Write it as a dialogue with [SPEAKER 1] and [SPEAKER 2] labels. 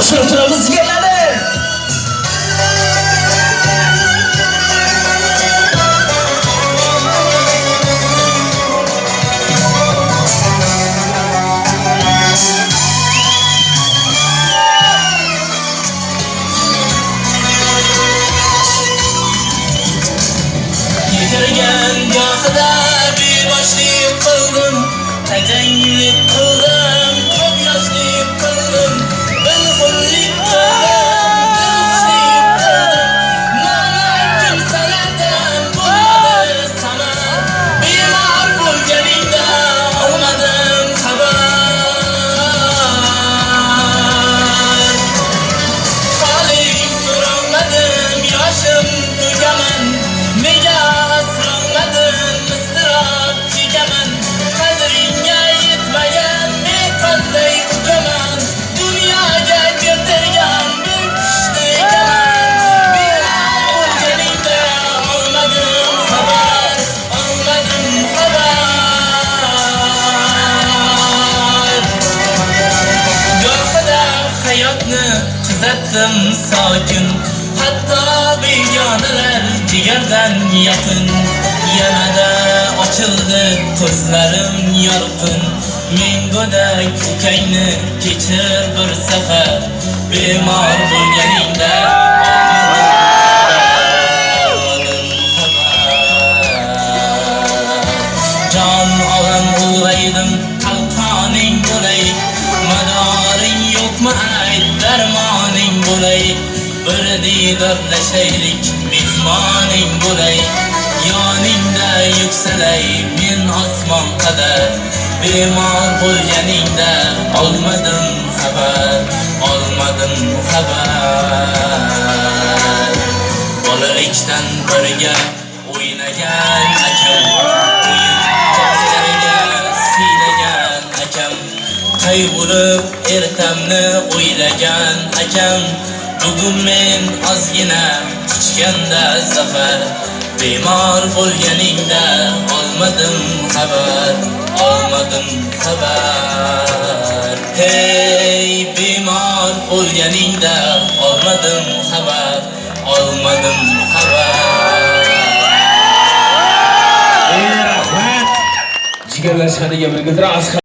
[SPEAKER 1] Qo'shilib turamiz jigarlarim.
[SPEAKER 2] Kechirgan gohida beboshlik qildim, tajanglik qildim, ko'p yoshlik qildim, bilxunlik qildim, dilsizlik qildim. Mana kimsalardan bo'lmadi samar, bemor bo'lganingda olmadim xabar. Holing so'ramadim, yoshim tugaman, nega asrolmadim, iztirob chekaman. Qadringga yetmagan men qanday ukaman, dunyoga keltirgan bir kishni ekaman. Bemor bo'lganingda olmadim xabar, olmadim xabar. Gohida hayotni kuzatdim sokin, hatto begonalar jigardan yaqin. Yanada ochildi ko'zlarim yorqin, men go'dak ukangni kechir bir safar. Bemor bo'lganingda olmadim xabar. Jon olam ulg'aydim, qalqoning bo'lay, madoring yo'qmi ayt, darmoning bo'lay. Bir didorlashaylik, mehmoning bo'lay, yoningda yuksalay men osmon qadar. Bemor bo'lganingda olmadim xabar, olmadim xabar. Bolalikdan birga o'ynagan akam, o'yin to'plariga siylagan akam, qayg'urib ertamni o'ylagan akam. Bugun men ozgina quchganda zafar, bemor bo'lganingda olmadim xabar, olmadim xabar. Hey, bemor bo'lganingda olmadim xabar, olmadim xabar.
[SPEAKER 1] Rahmat. Jigarlar shaniga bir g'ildirak